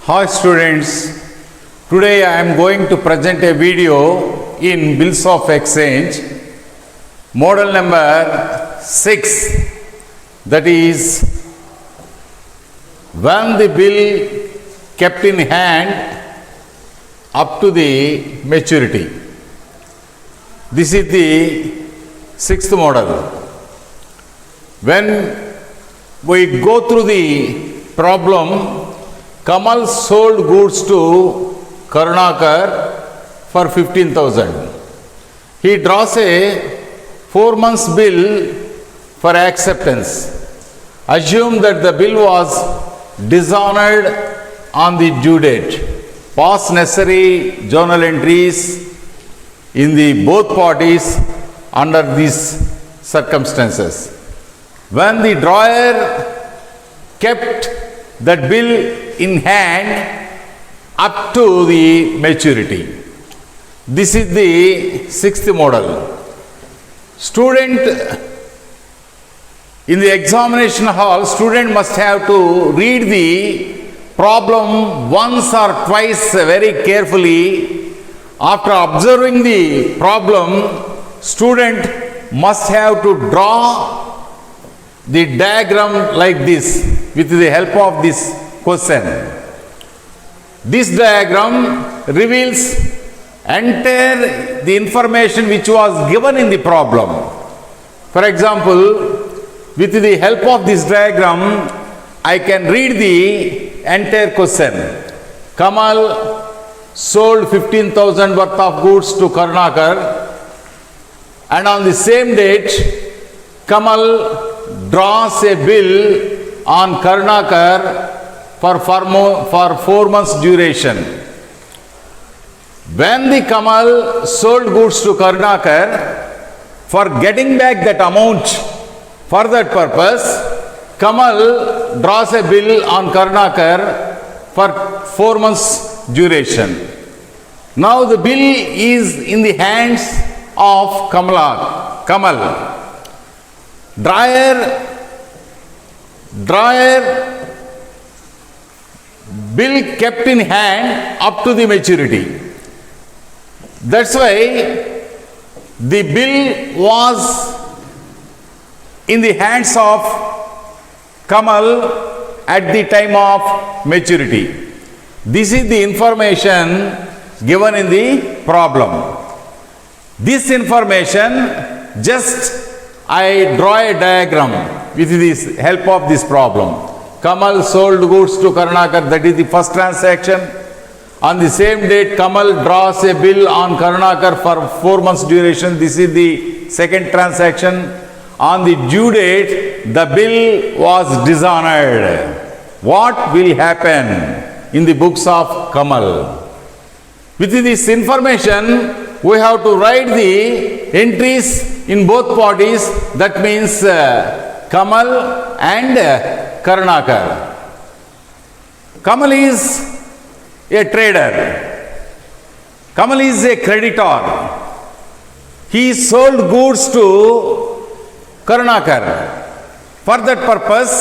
Hi students, today I am going to present a video in bills of exchange, model number 6, that is when the bill kept in hand up to the maturity. This is the 6th model. When we go through the problem, Kamal sold goods to Karunakar for 15,000. He draws a 4 months bill for acceptance. Assume that the bill was dishonored on the due date. Pass necessary journal entries in the both parties under these circumstances. When the drawer kept that bill in hand up to the maturity. This is the 6th model. Student in the examination hall, student must have to read the problem once or twice very carefully. After observing the problem, student must have to draw the diagram like this with the help of this question. This diagram reveals entire the information which was given in the problem. For example, with the help of this diagram, I can read the entire question. Kamal sold 15,000 worth of goods to Karunakar, and on the same date, Kamal draws a bill on Karunakar for 4 months duration. When the Kamal sold goods to Karunakar, for getting back that amount for that purpose, Kamal draws a bill on Karunakar for 4 months duration. Now the bill is in the hands of Kamal. Drawer bill kept in hand up to the maturity. That's why the bill was in the hands of Kamal at the time of maturity. This is the information given in the problem. This information, just I draw a diagram with the help of this problem. Kamal sold goods to Karunakar, that is the first transaction. On the same date, Kamal draws a bill on Karunakar for 4 months duration. This is the second transaction. On the due date, the bill was dishonored. What will happen in the books of Kamal? With this information, we have to write the entries in both parties. That means Kamal and Karunakar. Kamal is a trader. Kamal is a creditor. He sold goods to Karunakar. For that purpose,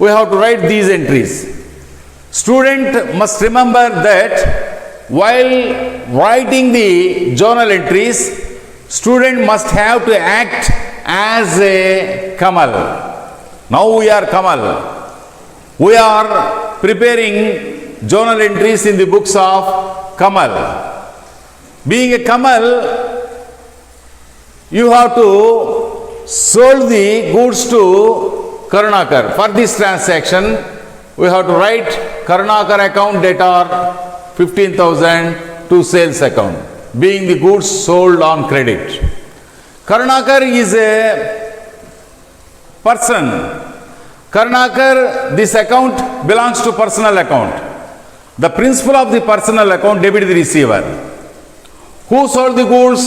we have to write these entries. Student must remember that while writing the journal entries, student must have to act as a Kamal. Now we are Kamal. We are preparing journal entries in the books of Kamal. Being a Kamal, you have to sold the goods to Karunakar. For this transaction, we have to write Karunakar account debtor 15,000 to sales account, being the goods sold on credit. Karunakar is a person. Karunakar, this account belongs to personal account. The principal of the personal account debit the receiver. Who sold the goods?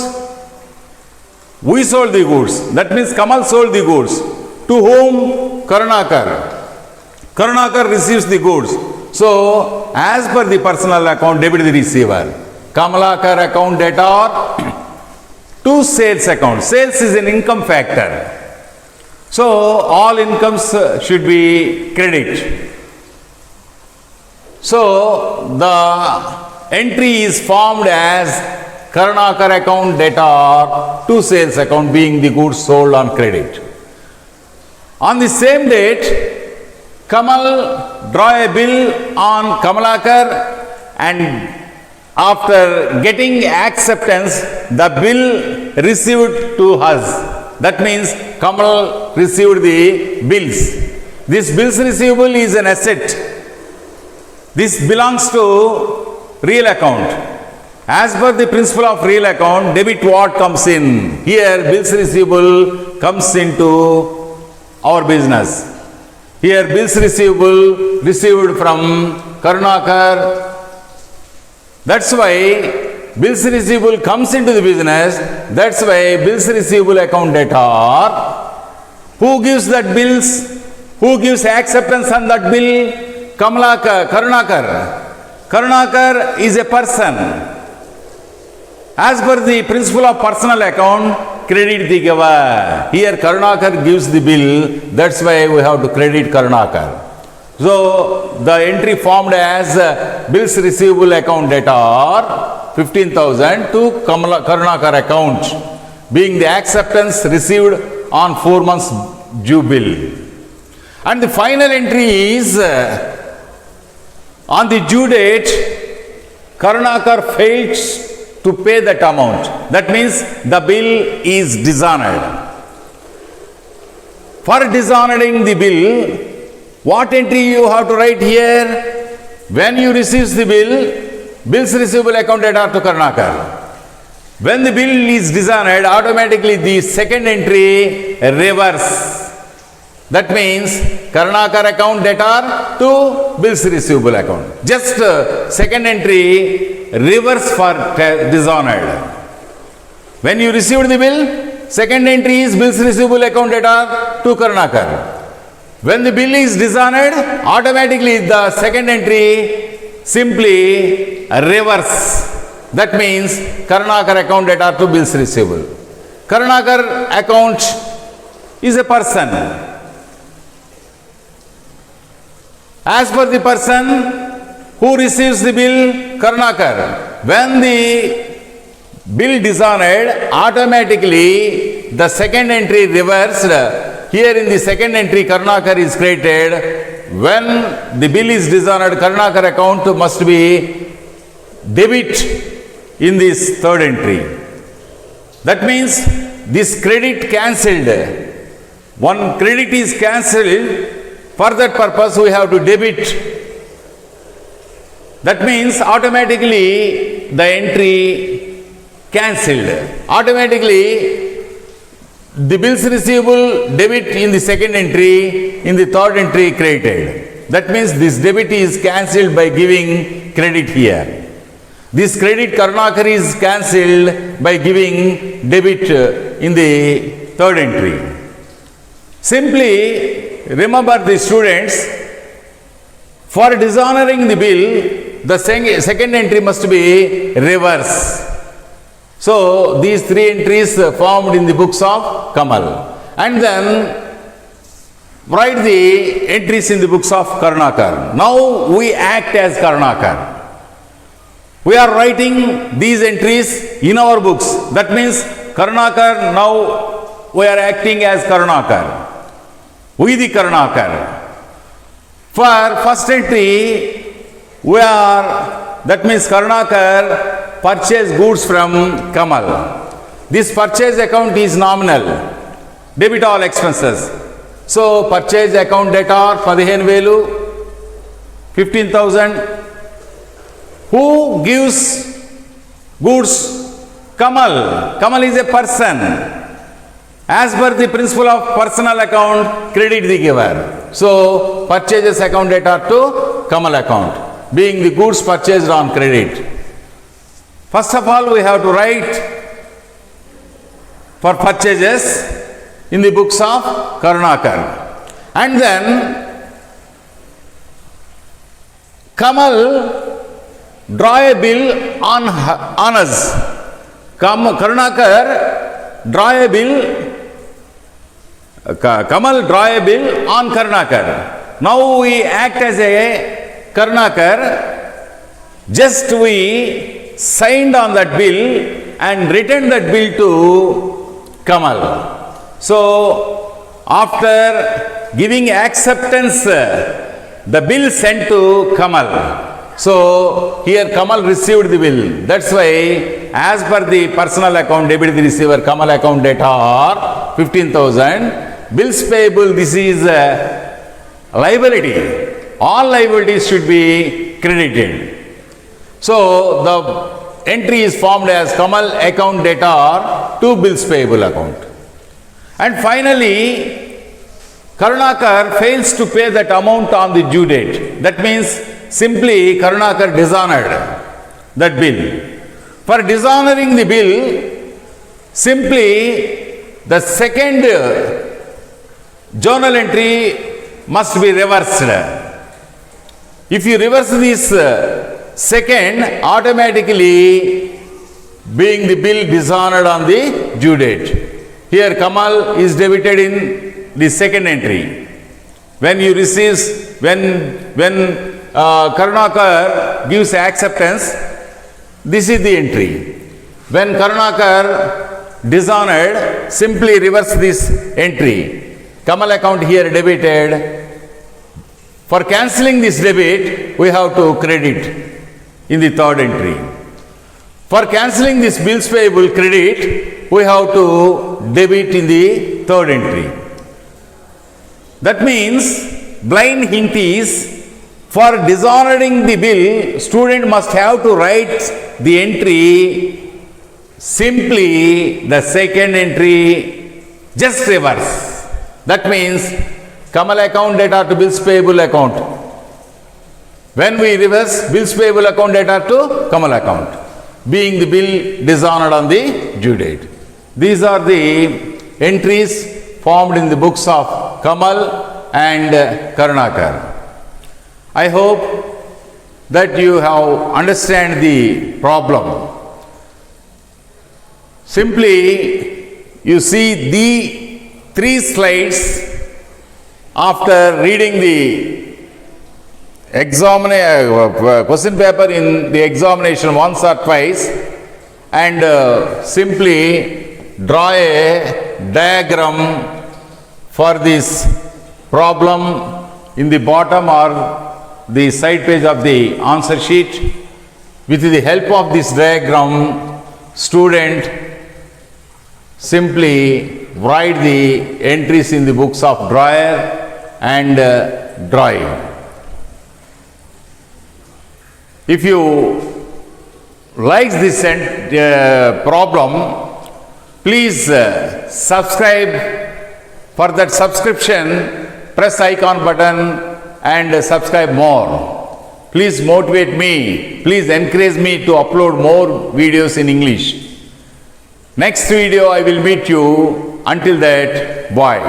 We sold the goods. That means Kamal sold the goods. To whom? Karunakar. Karunakar receives the goods. So, as per the personal account, debit the receiver. Kamalakar account debtor to sales account. Sales is an income factor. So, all incomes should be credit. So the entry is formed as Karnakar account debtor to sales account, being the goods sold on credit. On the same date, Kamal draw a bill on Kamalakar, and after getting acceptance, the bill received to us. That means Kamal received the bills. This bills receivable is an asset. This belongs to real account. As per the principle of real account, debit what comes in? Here bills receivable comes into our business. Here bills receivable received from Karnakar. That's why bills receivable comes into the business. That's why bills receivable account debtor. Who gives that bills? Who gives acceptance on that bill? Karnakar. Karnakar is a person. As per the principle of personal account, credit the giver. Here Karnakar gives the bill. That's why we have to credit Karnakar. So the entry formed as bills receivable account debtor 15,000 to Karnakar account, being the acceptance received on 4 months due bill. And the final entry is on the due date, Karnakar fails to pay that amount. That means the bill is dishonored. For dishonoring the bill, what entry you have to write here? When you receive the bill, bills receivable account debtor to Karnakar. When the bill is dishonored, automatically the second entry reverse. That means Karnakar account debtor to bills receivable account. Just second entry reverse for dishonored. When you received the bill, second entry is bills receivable account debtor to Karnakar. When the bill is dishonored, automatically the second entry simply reverse. That means Karnakar account debtor to bills receivable. Karnakar account is a person. As per the person who receives the bill, Karnakar. When the bill dishonored, automatically the second entry reversed. Here in the second entry, Karnakar is created. When the bill is dishonored, Karnakar account must be debit in this third entry. That means this credit cancelled. One credit is cancelled. For that purpose, we have to debit. That means automatically the entry cancelled. Automatically the bills receivable debit in the second entry, in the third entry credited. That means this debit is cancelled by giving credit here. This credit Karnakar is cancelled by giving debit in the third entry. Simply remember the students, for dishonoring the bill, the second entry must be reverse. So these three entries formed in the books of Kamal. And then write the entries in the books of Karnakar. Now we act as Karnakar. We are writing these entries in our books. That means Karnakar, now we are acting as Karnakar. We the Karnakar. For first entry, we are, that means Karnakar purchase goods from Kamal. This purchase account is nominal. Debit all expenses. So purchase account debtor 15,000, 15,000. Who gives goods? Kamal. Kamal is a person. As per the principle of personal account, credit the giver. So purchases account debtor to Kamal account, being the goods purchased on credit. First of all, we have to write for purchases in the books of Karnakar. And then Kamal draw a bill on us. Karnakar draw a bill. Kamal draw a bill on Karnakar. Now we act as a Karunakar, just we signed on that bill and returned that bill to Kamal. So, after giving acceptance, the bill sent to Kamal. So, here Kamal received the bill. That's why, as per the personal account debit the receiver, Kamal account debtor 15,000. Bills payable, this is liability. All liabilities should be credited. So, the entry is formed as Kamal account debtor to bills payable account. And finally, Karunakar fails to pay that amount on the due date. That means simply Karunakar dishonored that bill. For dishonoring the bill, simply the second journal entry must be reversed. If you reverse this second, automatically being the bill dishonored on the due date. Here Kamal is debited in the second entry. When you receive, when Karunakar gives acceptance, this is the entry. When Karunakar dishonored, simply reverse this entry. Kamal account here debited. For cancelling this debit, we have to credit in the third entry. For cancelling this bills payable credit, we have to debit in the third entry. That means, blind hint is, for dishonoring the bill, student must have to write the entry simply the second entry, just reverse. That means, Kamal account debtor to bills payable account. When we reverse bills payable account debtor to Kamal account, being the bill dishonored on the due date. These are the entries formed in the books of Kamal and Karunakar. I hope that you have understand the problem. Simply, you see the 3 slides. After reading the question paper in the examination once or twice, and simply draw a diagram for this problem in the bottom or the side page of the answer sheet. With the help of this diagram, student simply write the entries in the books of drawer and drawing. If you like this problem, please subscribe. For that subscription, press icon button and subscribe more. Please motivate me. Please encourage me to upload more videos in English. Next video I will meet you. Until that, bye.